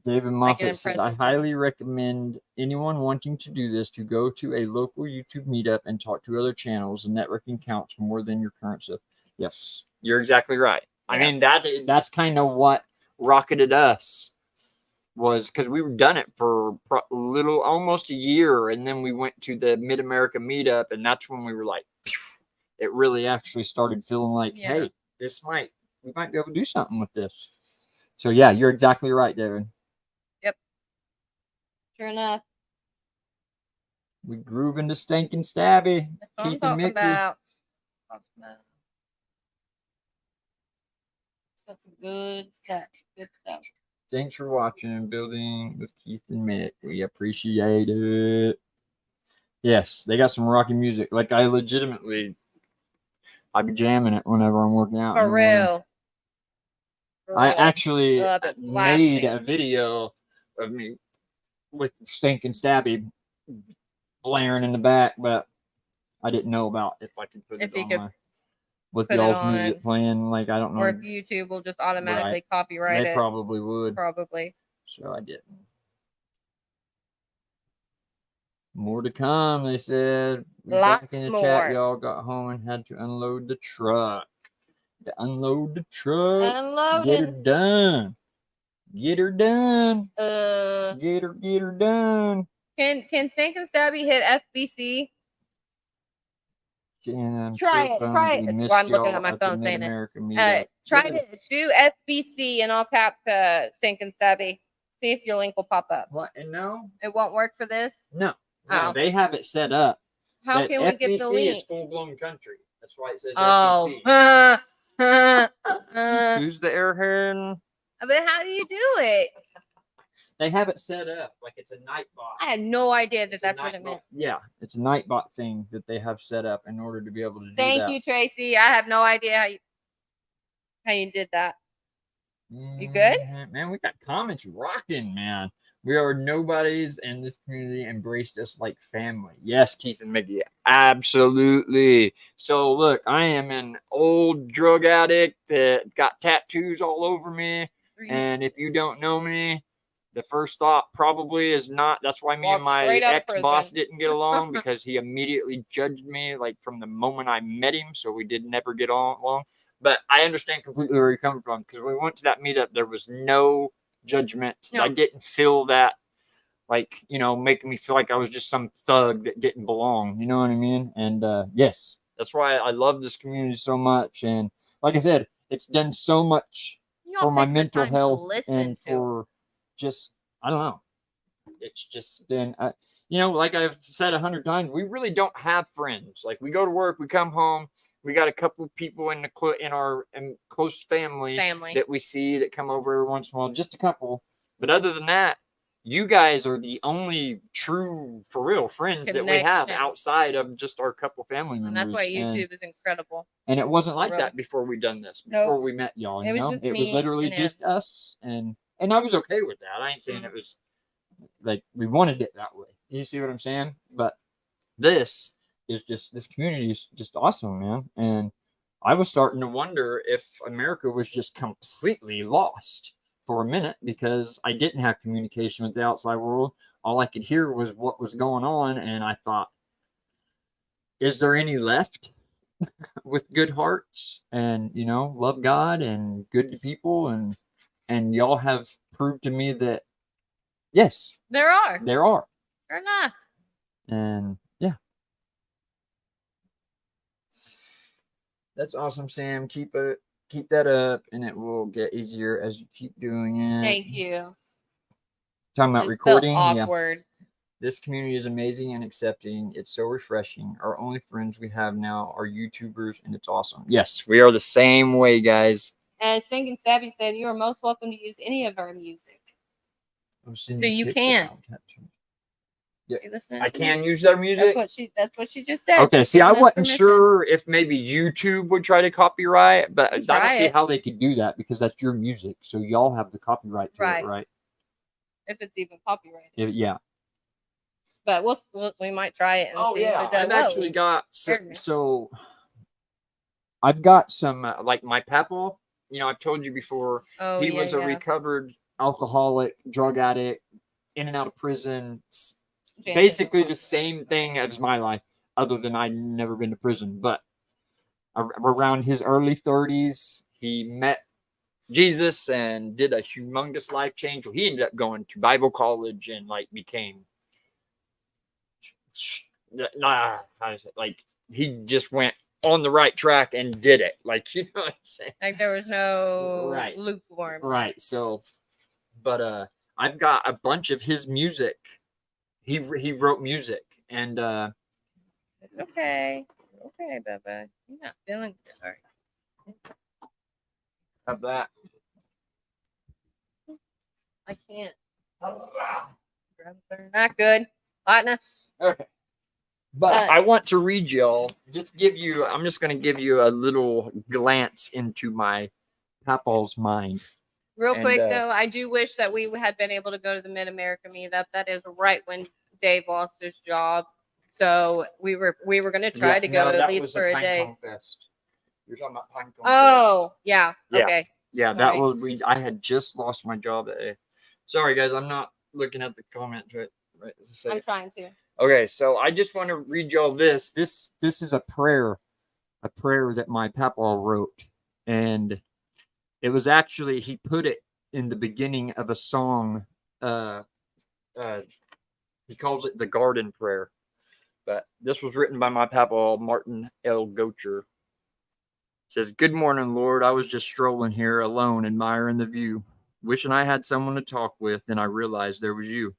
David Moffat said, I impressive. highly recommend anyone wanting to do this to go to a local YouTube meetup and talk to other channels. The networking counts more than your current stuff. Yes, you're exactly right. I Yeah. mean, that's kind of what rocketed us, was because we've done it for almost a year, and then we went to the Mid America meetup, and that's when we were like, phew, it really actually started feeling like, Yeah. hey, we might be able to do something with this. So yeah, you're exactly right, David. Yep. Sure enough. We groove into stinking stabby. That's what I'm Keith and talking Mickey. about. That's good stuff. Good stuff. Thanks for watching and building with Keith and Mick. We appreciate it. Yes, they got some rocky music. Like I be jamming it whenever I'm working out. For real. I actually Love it. made Blasting. a video of me with stinking stabby blaring in the back, but I didn't know about if I could put If it you on could my with put it y'all's on, music playing. Like I don't know. or if YouTube will just automatically copyright They it. probably would. Probably. So I didn't. More to come, they said. Lots Back in the more. chat, y'all got home and had to unload the truck. To unload the truck. Get her Unloading. done. Get her done. Get her done. Can Stink and Stabby hit FBC? Jan, Try it. Try we it. missed Well, I'm looking y'all at my the phone saying Mid-America it. meetup. Try to do FBC in all caps, Stink and Stabby. See if your link will pop up. What? And no? It won't work for this? No. Oh. They have it set up. How that can we get the FBC link? is full-blown country. That's why it says Oh. FBC. Who's the airhead? But how do you do it? They have it set up like it's a Nightbot. I had no idea that that's what it meant. Yeah, it's a Nightbot thing that they have set up in order to be able to do that. Thank you, Tracy. I have no idea how you did that. You good? Man, we got comments rocking, man. We are nobodies, and this community embraced us like family. Yes, Keith and Mickey, absolutely. So, look, I am an old drug addict that got tattoos all over me. And if you don't know me, the first thought probably is not. That's why me and my ex-boss didn't get along, because he immediately judged me like from the moment I met him. So we did never get along. But I understand completely where you're coming from, because when we went to that meetup, there was no judgment. No. I didn't feel that, like, you know, making me feel like I was just some thug that didn't belong. You know what I mean? And yes, that's why I love this community so much. And like I said, it's done so much for my mental health and for just, I don't know. It's just been, you know, like I've said 100 times, we really don't have friends. Like, we go to work, we come home, we got a couple people in our close family that we see that come over every once in a while, just a couple. But other than that, you guys are the only true, for real friends that we have outside of just our couple family members. And that's why YouTube is incredible. And it wasn't like that before we done this, before we met y'all. You know, it was literally just us, and I was okay with that. I ain't saying it was like we wanted it that way. You see what I'm saying? But this community is just awesome, man. And I was starting to wonder if America was just completely lost for a minute, because I didn't have communication with the outside world. All I could hear was what was going on, and I thought, is there any left with good hearts and, you know, love God and good to people? And y'all have proved to me that yes, there are. Sure enough. And yeah, that's awesome, Sam. Keep that up, and it will get easier as you keep doing it. Thank you. Talking about recording. Awkward. Yeah. This community is amazing and accepting. It's so refreshing. Our only friends we have now are YouTubers, and it's awesome. Yes, we are the same way, guys. And Singing Stabby said, you are most welcome to use any of our music. So you can. Yeah. You listening I to me? can use their music. That's what she just said. Okay, She's see, I giving us wasn't permission. sure if maybe YouTube would try to copyright, but I Try don't see it. how they could do that because that's your music. So y'all have the copyright to Right. it, right? If it's even copyrighted. Yeah. But we might try it and see if it does. I've actually got Pardon me. so I've got some like my papa. You know, I've told you before. Oh, He yeah, was a yeah. recovered alcoholic, drug addict, in and out of prison. James. Basically the same thing as my life, other than I'd never been to prison. But around his early 30s, he met Jesus and did a humongous life change. He ended up going to Bible college and like became like he just went on the right track and did it. Like, you know what I'm saying? Like there was no Right. lukewarm. Right. So, but I've got a bunch of his music. He wrote music, and It's okay. Okay, Bubba. You're not feeling good. All right. have that. I can't. Not good. Hot enough. Okay. But I want to read y'all. I'm just going to give you a little glance into my papa's mind. Real quick though, I do wish that we had been able to go to the Mid America meetup. That is right when Dave lost his job, so we were going to try to go at least for a day. You're talking about Pine Cone Oh, yeah. Yeah. Okay. Yeah, that was I had just lost my job that day. Sorry guys, I'm not looking at the comments right. I'm trying to. Okay, so I just want to read y'all this. This is a prayer that my papa wrote, and it was actually he put it in the beginning of a song. He calls it the Garden Prayer, but this was written by my papa, Martin L. Gocher. It says, "Good morning, Lord. I was just strolling here alone, admiring the view, wishing I had someone to talk with, and I realized there was you.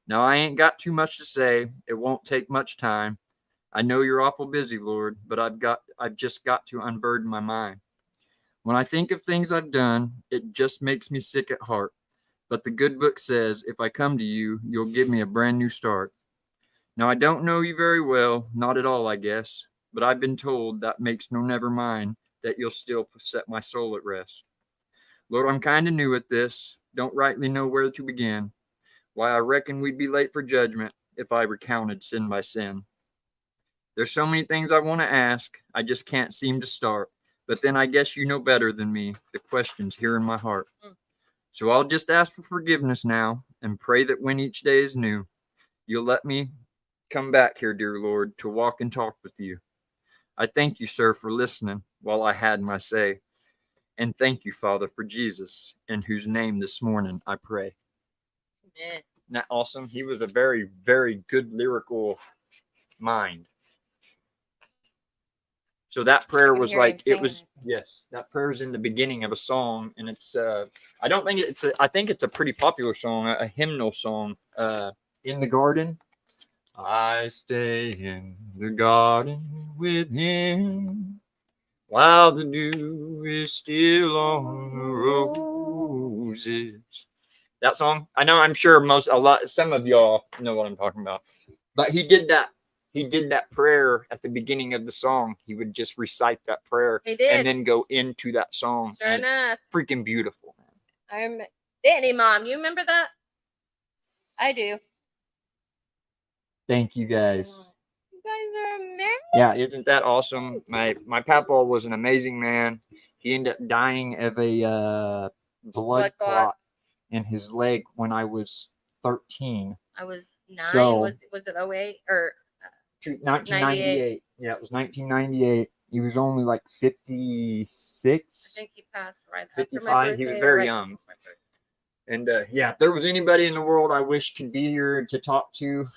Now, I ain't got too much to say. It won't take much time. I know you're awful busy, Lord, but I've just got to unburden my mind. When I think of things I've done, it just makes me sick at heart. But the good book says, if I come to you, you'll give me a brand new start. Now, I don't know you very well, not at all, I guess, but I've been told that makes no never mind, that you'll still set my soul at rest. Lord, I'm kind of new at this, don't rightly know where to begin. Why, I reckon we'd be late for judgment if I recounted sin by sin. There's so many things I want to ask, I just can't seem to start. But then I guess you know better than me the questions here in my heart. So I'll just ask for forgiveness now and pray that when each day is new, you'll let me come back here, dear Lord, to walk and talk with you. I thank you, sir, for listening while I had my say. And thank you, Father, for Jesus, in whose name this morning I pray." Amen. Isn't that awesome? He was a very, very good lyrical mind. So that prayer was like, it was, yes, that prayer is in the beginning of a song. And it's, I don't think it's, I think it's a pretty popular song, a hymnal song, in the garden. I stay in the garden with him while the dew is still on the roses. That song, I know, I'm sure some of y'all know what I'm talking about. But he did that prayer at the beginning of the song. He would just recite that prayer and then go into that song. Sure enough. Freaking beautiful, man. Danny, Mom, you remember that? I do. Thank you guys. You guys are amazing. Yeah, isn't that awesome? My papa was an amazing man. He ended up dying of a blood clot in his leg when I was 13. I was 9. So, was it 08 or 1998? Yeah, it was 1998. He was only like 56. I think he passed right 55. He was very young. And yeah, if there was anybody in the world I wish could be here to talk to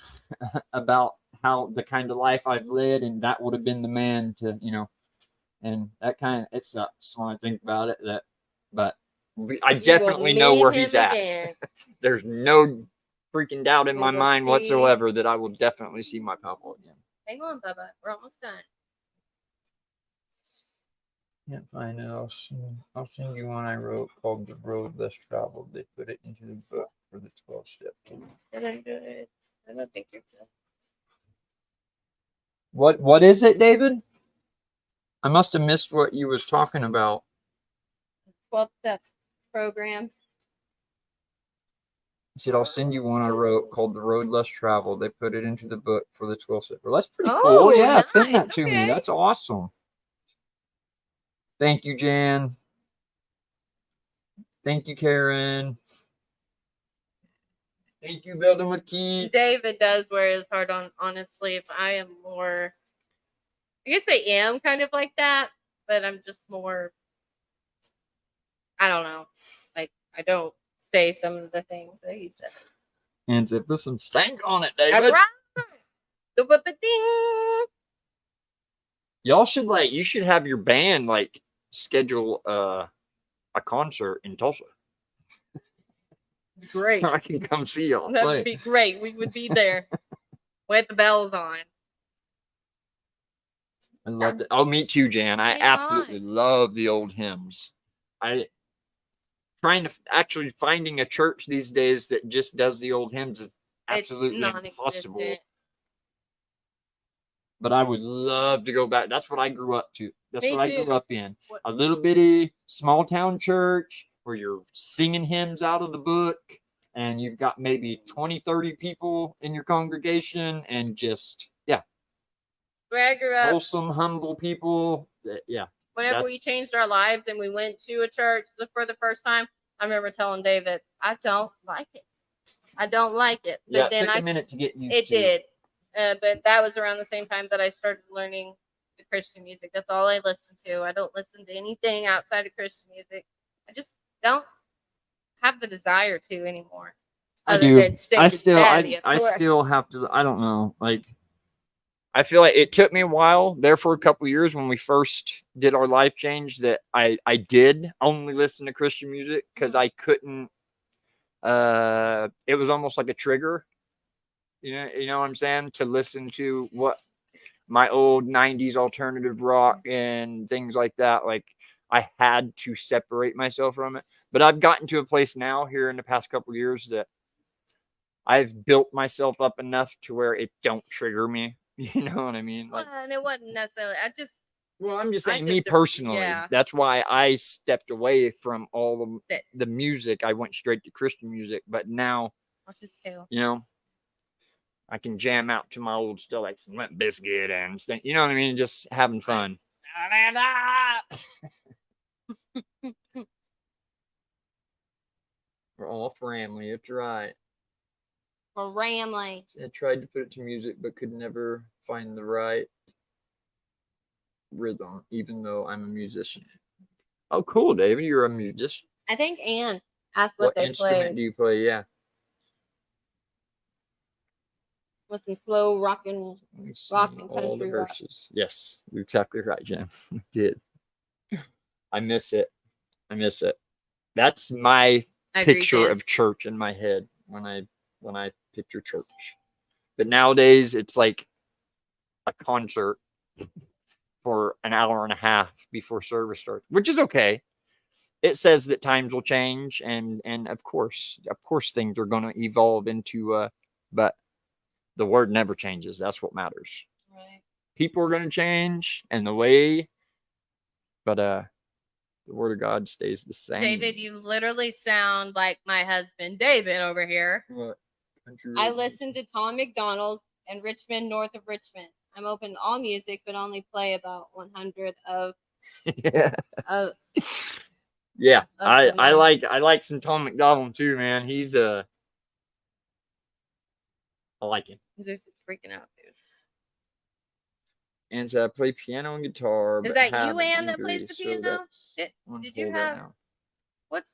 about how the kind of life I've led, and that would have been the man to, and that kind of, it sucks when I think about it. But I definitely know where he's at. There's no freaking doubt in my mind whatsoever that I will definitely see my papa again. Hang on, Bubba. We're almost done. Can't find it. I'll send you one I wrote called "The Road Less Traveled." They put it into the book for the 12 What is it, David? I must have missed what you was talking about. 12-step program. He said, I'll send you one I wrote called The Road Less Traveled. They put it into the book for the 12 step. Well, that's pretty cool. Oh, Yeah, send nice. that to me. Okay. That's awesome. Thank you, Jan. Thank you, Karen. Thank you, Belden McKee. David does wear his heart on his sleeve. I am more, I guess I am kind of like that, but I'm just more, I don't know. Like, I don't say some of the things that he says. And to put some stank on it, That's David. right. Do-ba-ba-ding. Y'all should you should have your band schedule a concert in Tulsa. Great. I can come see y'all That play. would be great. We would be there with the bells on. I love it. I'll meet you, Jan. I Right absolutely love the old hymns. Trying to actually finding a church these days that just does the old hymns is absolutely impossible. non-existent. But I would love to go back. That's what I grew up to. That's Me what I too. grew up in. What- A little bitty small town church where you're singing hymns out of the book and you've got maybe 20, 30 people in your congregation and just, Where I grew up, wholesome, humble people. Yeah. whenever we changed our lives and we went to a church for the first time, I remember telling David, I don't like it. I don't like it. But Yeah, it then took a minute to get used it to. did. But that was around the same time that I started learning the Christian music. That's all I listen to. I don't listen to anything outside of Christian music. I just don't have the desire to anymore. I Other do. than stay I with still Daddy, of I course. still have to, I don't know. I feel like it took me a while there for a couple years when we first did our life change that I did only listen to Christian music because I couldn't it was almost like a trigger. You know what I'm saying? To listen to what my old 90s alternative rock and things like that. Like I had to separate myself from it. But I've gotten to a place now here in the past couple of years that I've built myself up enough to where it don't trigger me. You know what I mean? Well, and it wasn't necessarily. Well, I'm just I saying, me just- personally, yeah. that's why I stepped away from all Sit. the music. I went straight to Christian music. But now, Watch his tail. I can jam out to my old stuff like some Limp Bizkit and stuff. You know what I mean? Just having fun. We're all family. That's right. For Ramley. I tried to put it to music, but could never find the right rhythm, even though I'm a musician. Oh, cool, David. You're a musician. I think Anne asked What what they instrument played. do you play? Yeah. With some slow rockin'. Rock and all the country rock. verses. Yes, you're exactly right, Jen. I did. I miss it. That's my picture of church in my head when I picture church. But nowadays it's like a concert for an hour and a half before service starts, which is okay. It says that times will change and of course things are going to evolve into but the word never changes. That's what matters. Right. People are going to change and the way, but the word of God stays the same. David, you literally sound like my husband, David, over here. What? Country I road listen to Tom McDonald and Richmond, north of Richmond. I'm open to all music, but only play about 100 of. Yeah. of Yeah. of I them, yeah. like some Tom McDonald too, man. He's I like him. They're freaking out, dude. And so I play piano and guitar. Is but that have you, an Ann, that plays injury, the so piano? that's Did you on hold right have? now.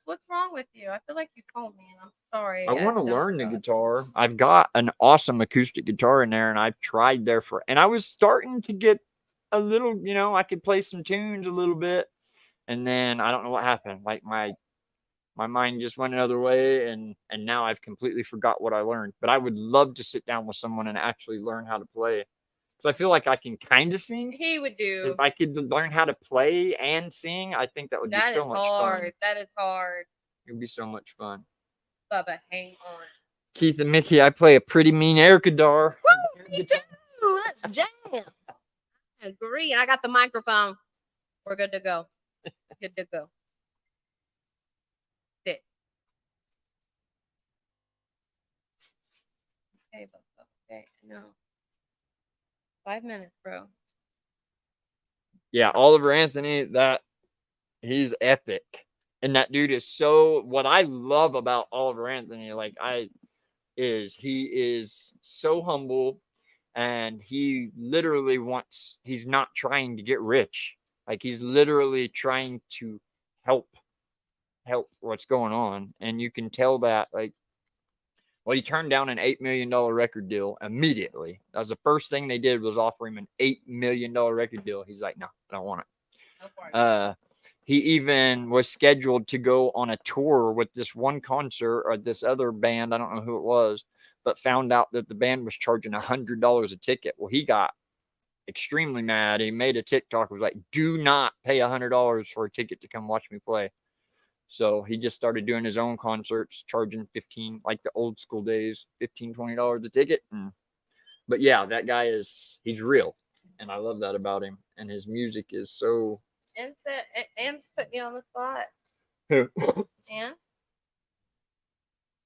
What's wrong with you? I feel like you told me, and I'm sorry. I want to don't learn the know. guitar. I've got an awesome acoustic guitar in there, and I've tried there and I was starting to get a little, I could play some tunes a little bit, and then I don't know what happened. Like my mind just went another way, and now I've completely forgot what I learned. But I would love to sit down with someone and actually learn how to play, because I feel like I can kind of sing. He would do. If I could learn how to play and sing, I think that would be That so is much hard. fun. That is hard. It would be so much fun. Bubba, hang on. Keith and Mickey, I play a pretty mean air guitar. Woo, me too. Let's jam. Agree. I got the microphone. We're good to go. Good to go. Sit. Okay, okay. No. 5 minutes, bro. Yeah, Oliver Anthony, he's epic. And that dude is so, what I love about Oliver Anthony, he is so humble, and he literally he's not trying to get rich. Like, he's literally trying to help what's going on. And you can tell that, like, well, he turned down an $8 million record deal immediately. That was the first thing they did, was offer him an $8 million record deal. He's like, no, I don't want it. He even was scheduled to go on a tour with this one concert or this other band. I don't know who it was, but found out that the band was charging $100 a ticket. Well, he got extremely mad. He made a TikTok, was like, do not pay $100 for a ticket to come watch me play. So he just started doing his own concerts, charging 15, like the old school days, $15, $20 a ticket. But yeah, that guy he's real. And I love that about him. And his music is so. Anne's putting you on the spot. Who? Anne?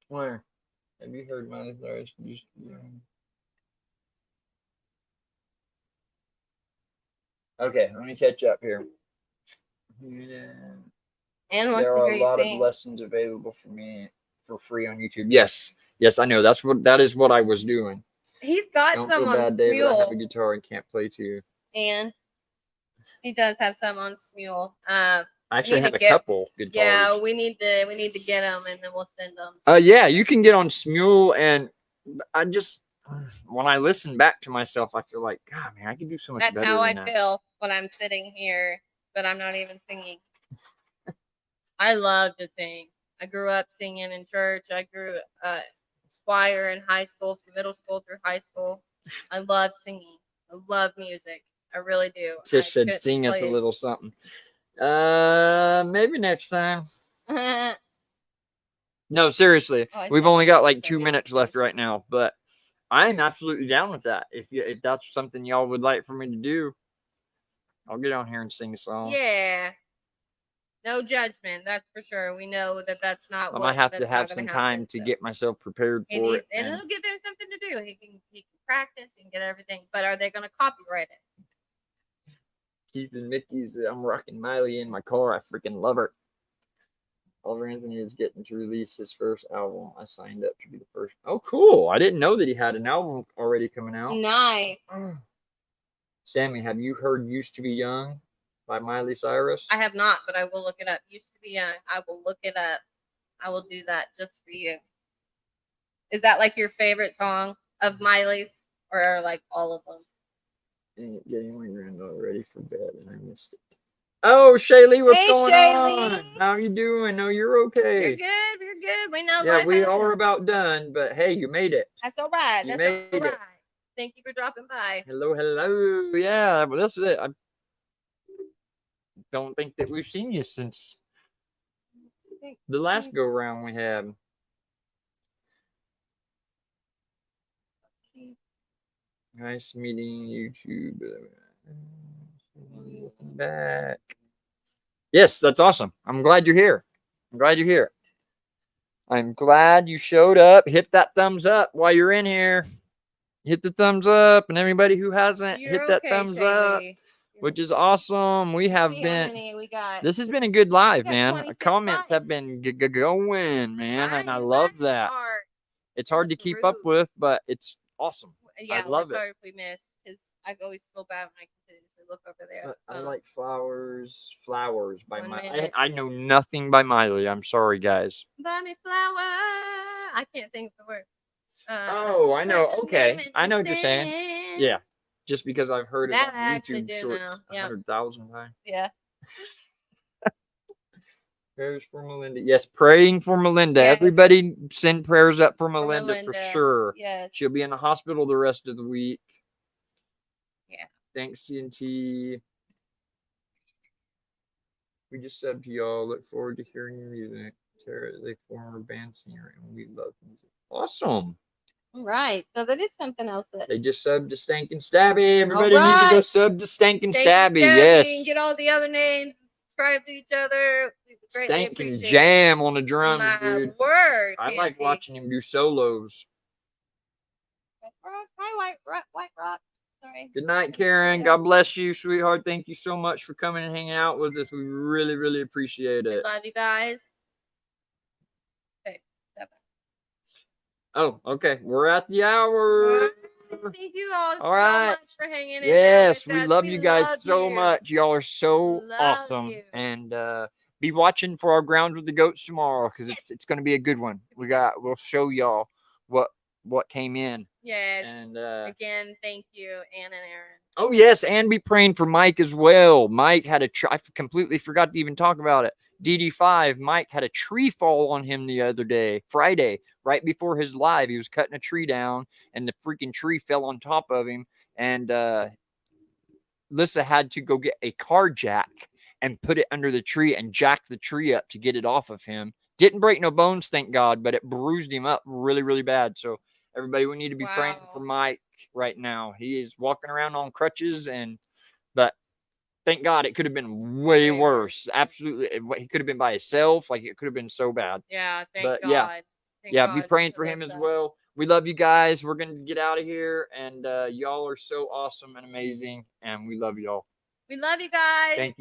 Where? Have you heard Miley Cyrus? Okay, let me catch up here. Anne wants There to are hear a you lot of sing. lessons available for me for free on YouTube. Yes, I know. That is what I was doing. He's got Don't some feel on bad, David. I have a Smule. guitar and can't play too. And he does have some on Smule. I actually have a couple guitars. Yeah, we need to get them, and then we'll send them. Yeah, you can get on Smule, and I just, when I listen back to myself, I feel like, God, man, I can do so much better. That's how I feel when I'm sitting here, but I'm not even singing. I love to sing. I grew up singing in church. I grew choir in high school, from middle school through high school. I love singing. I love music. I really do. Tish said, sing us a little something. Maybe next time. No, seriously. We've only got like 2 minutes left right now, but I'm absolutely down with that. If that's something y'all would like for me to do, I'll get on here and sing a song. Yeah. No judgment, that's for sure. We know that that's not. I might have to have some time to get myself prepared for it, and it'll give them something to do. He can practice and get everything. But are they going to copyright it? Keith and Mickey's. I'm rocking Miley in my car. I freaking love her. Oliver Anthony is getting to release his first album. I signed up to be the first. Oh, cool! I didn't know that he had an album already coming out. Nice. Sammy, have you heard "Used to Be Young" by Miley Cyrus? I have not, but I will look it up. Used to Be Young. I will look it up. I will do that just for you. Is that like your favorite song of Miley's, or like all of them? Getting my granddaughter ready for bed, and I missed it. Oh, Shaylee, what's going on? How you doing? No, you're okay. You're good. You're good. We know. Yeah, we are about done, but hey, you made it. That's all right. That's all right. Thank you for dropping by. Hello. Yeah, well, that's it. I don't think that we've seen you since the last go round we had. Nice meeting YouTube. Back. Yes, that's awesome. I'm glad you're here. I'm glad you showed up. Hit that thumbs up while you're in here. Hit the thumbs up, and everybody who hasn't, hit that thumbs up, which is awesome. We have been. This has been a good live, man. Comments have been going, man, and I love that. It's hard to keep up with, but it's awesome. Yeah, I love it. Sorry if we missed, because I always feel bad when I continuously look over there. I like Flowers by Miley. I know nothing by Miley. I'm sorry, guys. Buy me flower. I can't think of the word. I know. Okay, I know what you're saying. Yeah, just because I've heard it on YouTube short 100,000 times. Yeah. Prayers for Melinda. Yes, praying for Melinda. Yes. Everybody send prayers up for Melinda for sure. Yes. She'll be in the hospital the rest of the week. Yeah. Thanks, TNT. We just said to y'all, look forward to hearing your music. Tara is a former band singer, and we love music. Awesome. All right. So that is something else that They just subbed to Stinking Stabby. Everybody All needs to go right. sub to Stinking Steak and Stabby. Stabby, Yes. and get all the other names. Subscribe to each other. We would greatly Stinking appreciate Jam on the it. drums, My dude. word. I like Nancy. watching him do solos. Hi, White Rock. Sorry. Good night, Karen. God bless you, sweetheart. Thank you so much for coming and hanging out with us. We really, really appreciate We it. love you guys. Okay, 7. Oh, okay. We're at the hour. Thank you all All right. so much for hanging in Yes, there we with us. love you guys love so you. much. Y'all are so Love awesome. you. And be watching for our Grounds with the Goats tomorrow because it's going to be a good one. We'll show y'all what came in. Yes. And again, thank you, Ann and Aaron. oh yes, and be praying for Mike as well. Mike had I completely forgot to even talk about it. DD5, Mike had a tree fall on him the other day, Friday, right before his live. He was cutting a tree down, and the freaking tree fell on top of him. And Lissa had to go get a car jack and put it under the tree and jack the tree up to get it off of him. Didn't break no bones, thank God, but it bruised him up really, really bad. So everybody, we need to be praying for Mike right now. He is walking around on crutches, but thank God it could have been way worse. Absolutely, he could have been by himself. Like it could have been so bad. Yeah, thank But God. yeah, be praying for him as well. We love you guys. We're gonna get out of here, and y'all are so awesome and amazing, and we love y'all. We love you guys. Thank you.